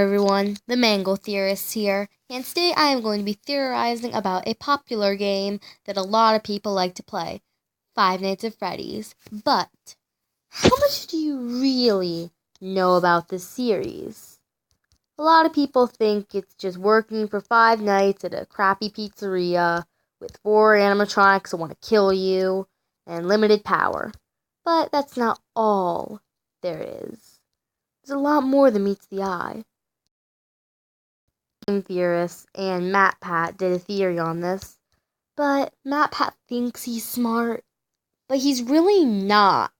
everyone, the Mango Theorist here, and today I am going to be theorizing about a popular game that a lot of people like to play, Five Nights at Freddy's. But, how much do you really know about this series? A lot of people think it's just working for 5 nights at a crappy pizzeria with 4 animatronics that want to kill you and limited power. But that's not all there is. There's a lot more than meets the eye. Game theorists and MatPat did a theory on this, but MatPat thinks he's smart, but he's really not,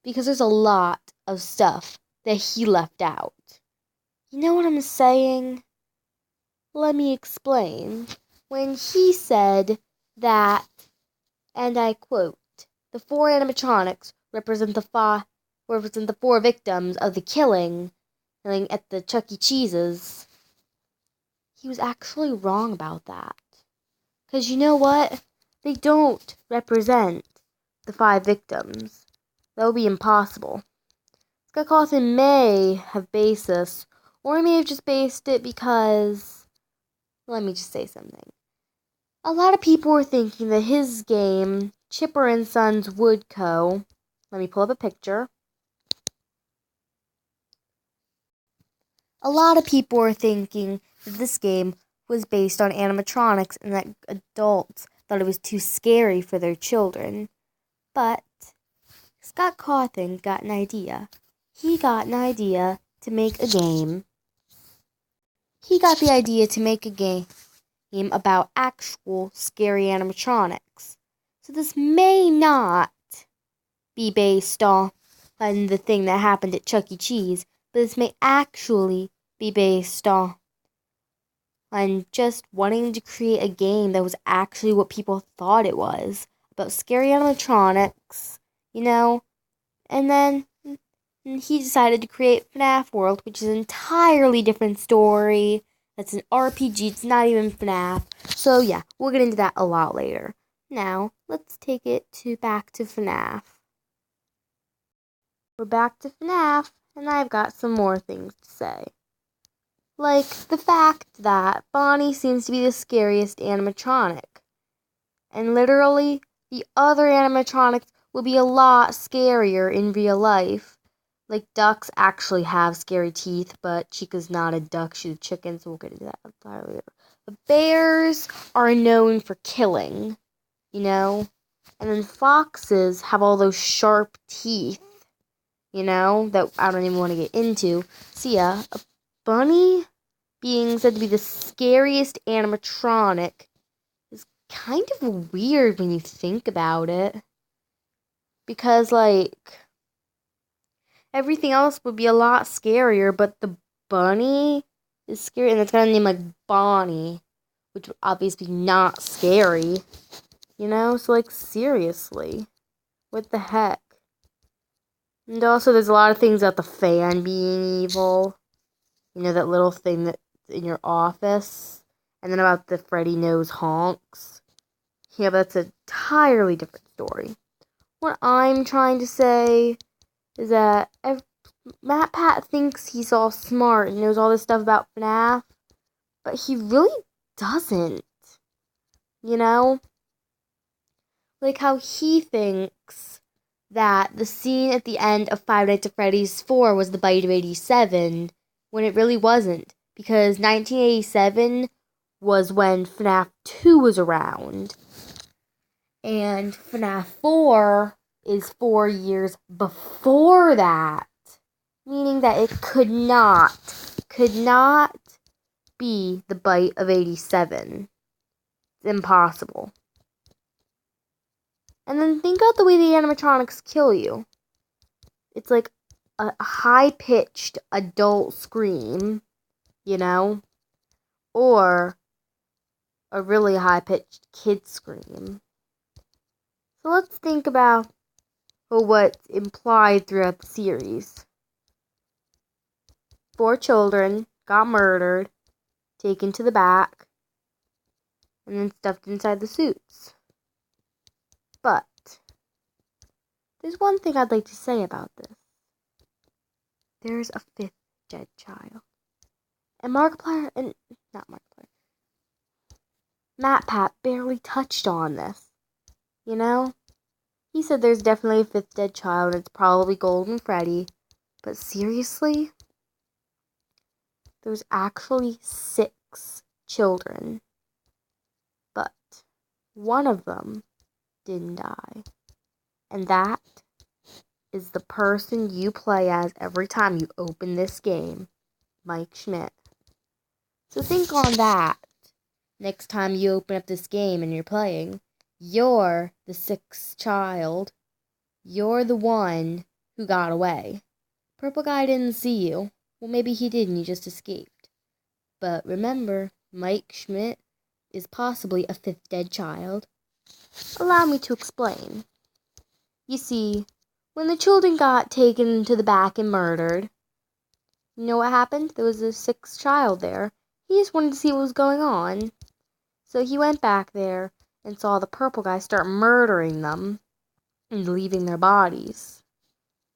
because there's a lot of stuff that he left out. You know what I'm saying? Let me explain. When he said that, and I quote, "The 4 animatronics represent the 4 victims of the killing at the Chuck E. Cheese's," he was actually wrong about that. Because you know what? They don't represent the 5 victims. That would be impossible. Scott Cawthon may have based this, or he may have just based it because, let me just say something. A lot of people were thinking that his game, Chipper and Sons Wood Co., let me pull up a picture. A lot of people were thinking that this game was based on animatronics and that adults thought it was too scary for their children. But Scott Cawthon got an idea. He got an idea to make a game. He got the idea to make a game about actual scary animatronics. So this may not be based on the thing that happened at Chuck E. Cheese, but this may actually be based on just wanting to create a game that was actually what people thought it was, about scary animatronics, and then he decided to create FNAF World, which is an entirely different story. That's an RPG, it's not even FNAF. So yeah, we'll get into that a lot later. Now, let's take it back to FNAF. We're back to FNAF, and I've got some more things to say. Like the fact that Bonnie seems to be the scariest animatronic. And literally, the other animatronics will be a lot scarier in real life. Like, ducks actually have scary teeth, but Chica's not a duck, she's a chicken, so we'll get into that entirely later. The bears are known for killing, And then foxes have all those sharp teeth, that I don't even want to get into. So yeah, a bunny being said to be the scariest animatronic is kind of weird when you think about it. Because, everything else would be a lot scarier, but the bunny is scary, and it's got a name like Bonnie, which would obviously be not scary. So, seriously. What the heck? And also, there's a lot of things about the fan being evil. That little thing that's in your office. And then about the Freddy Knows Honks. Yeah, but that's an entirely different story. What I'm trying to say is that MatPat thinks he's all smart and knows all this stuff about FNAF, but he really doesn't. Like how he thinks that the scene at the end of Five Nights at Freddy's 4 was the bite of 87, when it really wasn't, because 1987 was when FNAF 2 was around, and FNAF 4 is 4 years before that, meaning that it could not be the bite of 87. It's impossible. And then think about the way the animatronics kill you. It's like a high-pitched adult scream, or a really high-pitched kid scream. So let's think about what's implied throughout the series. 4 children got murdered, taken to the back, and then stuffed inside the suits. But there's one thing I'd like to say about this. There's a 5th dead child. And MatPat barely touched on this. You know? He said there's definitely a fifth dead child, and it's probably Golden Freddy. But seriously? There's actually 6 children. But one of them didn't die. And that is the person you play as every time you open this game, Mike Schmidt. So think on that next time you open up this game and you're playing. You're the 6th child. You're the one who got away. Purple guy didn't see you. Well, maybe he did and you just escaped. But remember, Mike Schmidt is possibly a 5th dead child. Allow me to explain. You see, when the children got taken to the back and murdered, you know what happened? There was a 6th child there. He just wanted to see what was going on. So he went back there and saw the purple guy start murdering them and leaving their bodies.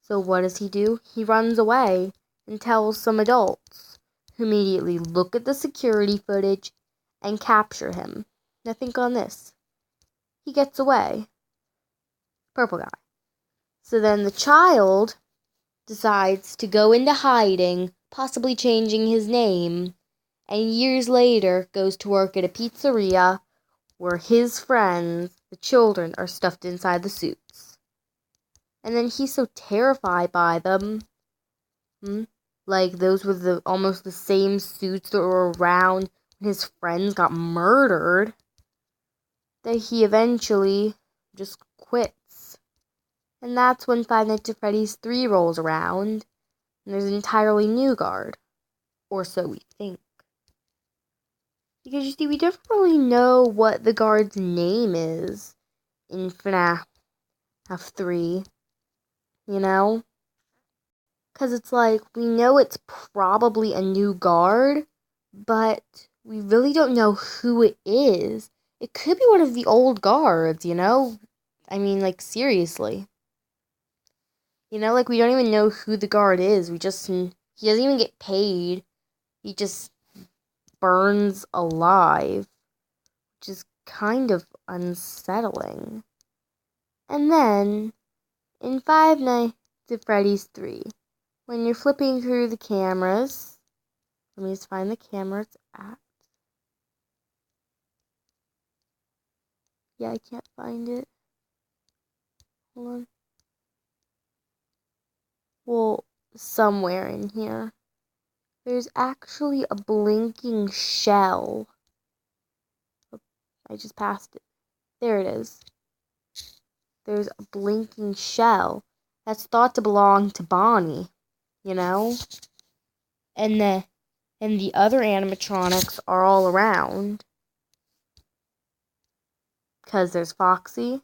So what does he do? He runs away and tells some adults, who immediately look at the security footage and capture him. Now think on this. He gets away. Purple guy. So then the child decides to go into hiding, possibly changing his name, and years later goes to work at a pizzeria where his friends, the children, are stuffed inside the suits. And then he's so terrified by them, like those were almost the same suits that were around when his friends got murdered, that he eventually just quits. And that's when Five Nights at Freddy's 3 rolls around, and there's an entirely new guard. Or so we think. Because you see, we don't really know what the guard's name is in FNAF 3, you know? Because it's like, we know it's probably a new guard, but we really don't know who it is. It could be one of the old guards, you know? I mean, like, seriously. You know, like, we don't even know who the guard is. He doesn't even get paid. He just burns alive, which is kind of unsettling. And then, in Five Nights at Freddy's 3, when you're flipping through the cameras, let me just find the camera it's at. Yeah, I can't find it. Hold on. Well, somewhere in here, there's actually a blinking shell. Oh, I just passed it. There it is. There's a blinking shell that's thought to belong to Bonnie, you know? And the other animatronics are all around. Because there's Foxy.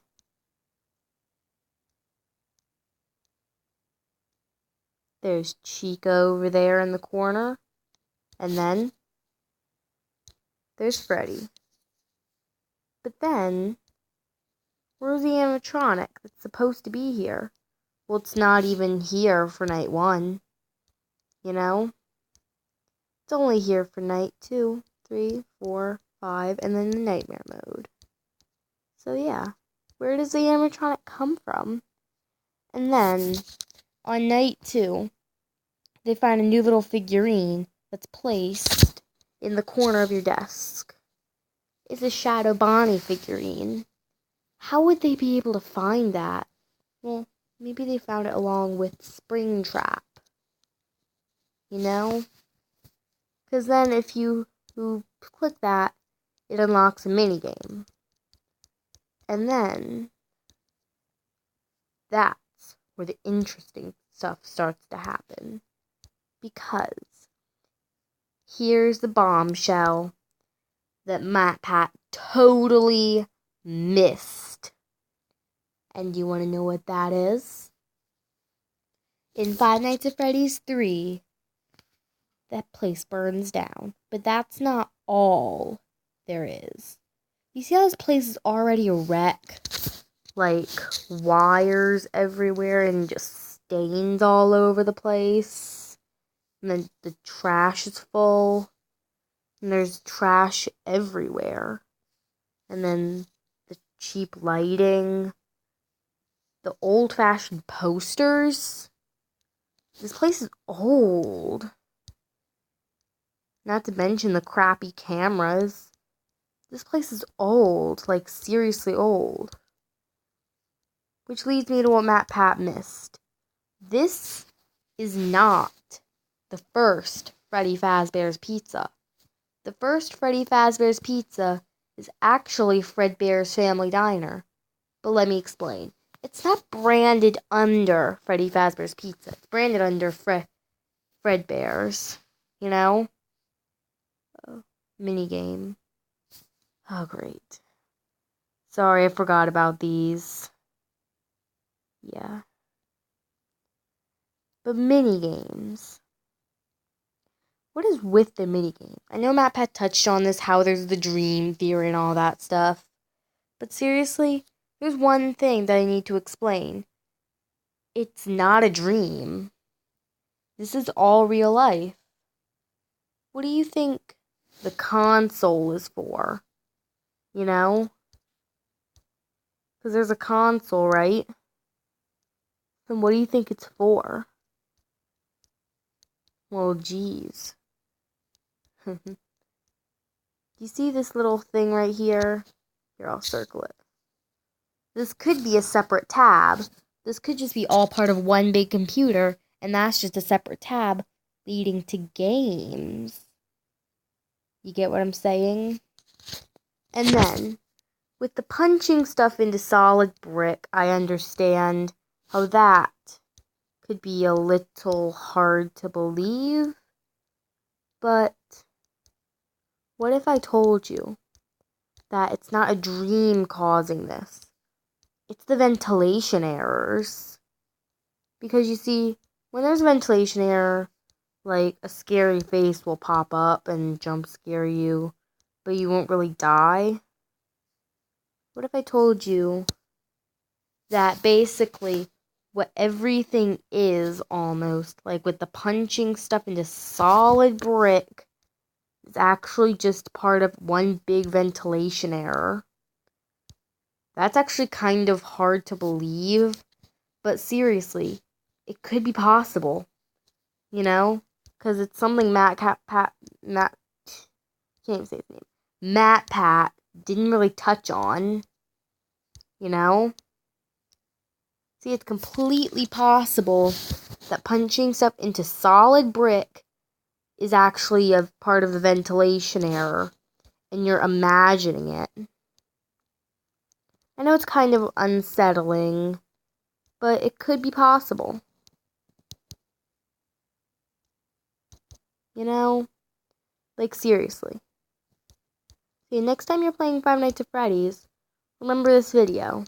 There's Chico over there in the corner. And then there's Freddy. But then, where's the animatronic that's supposed to be here? Well, it's not even here for night 1. You know? It's only here for night 2, 3, 4, 5, and then the nightmare mode. So yeah, where does the animatronic come from? And then, on night 2, they find a new little figurine that's placed in the corner of your desk. It's a Shadow Bonnie figurine. How would they be able to find that? Well, maybe they found it along with Springtrap. You know? Because then if you click that, it unlocks a minigame. And then, that's where the interesting stuff starts to happen. Because here's the bombshell that MatPat totally missed. And you want to know what that is? In Five Nights at Freddy's 3, that place burns down. But that's not all there is. You see how this place is already a wreck? Like, wires everywhere and just stains all over the place. And then the trash is full. And there's trash everywhere. And then the cheap lighting. The old-fashioned posters. This place is old. Not to mention the crappy cameras. This place is old. Like, seriously old. Which leads me to what MatPat missed. This is not the first Freddy Fazbear's Pizza. The first Freddy Fazbear's Pizza is actually Fredbear's Family Diner. But let me explain. It's not branded under Freddy Fazbear's Pizza. It's branded under Fredbear's. You know? Minigame. Oh, great. Sorry, I forgot about these. Yeah. But minigames. What is with the minigame? I know MatPat touched on this, how there's the dream theory and all that stuff. But seriously, there's one thing that I need to explain. It's not a dream. This is all real life. What do you think the console is for? You know? Because there's a console, right? Then what do you think it's for? Well, geez. Do you see this little thing right here? Here, I'll circle it. This could be a separate tab. This could just be all part of one big computer, and that's just a separate tab leading to games. You get what I'm saying? And then, with the punching stuff into solid brick, I understand how that could be a little hard to believe. But what if I told you that it's not a dream causing this? It's the ventilation errors. Because you see, when there's a ventilation error, like a scary face will pop up and jump scare you, but you won't really die. What if I told you that basically what everything is almost, like with the punching stuff into solid brick, is actually just part of one big ventilation error? That's actually kind of hard to believe, but seriously, it could be possible, you know? Because it's something Matt, can't even say his name. MatPat didn't really touch on, you know? See, it's completely possible that punching stuff into solid brick is actually a part of the ventilation error, and you're imagining it. I know it's kind of unsettling, but it could be possible. You know? Like, seriously. See, next time you're playing Five Nights at Freddy's, remember this video.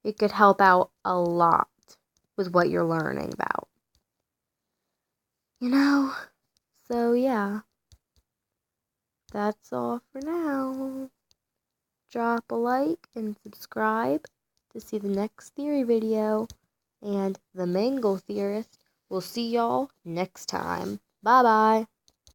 It could help out a lot with what you're learning about. You know? So, yeah. That's all for now. Drop a like and subscribe to see the next theory video. And the Mango Theorist will see y'all next time. Bye-bye.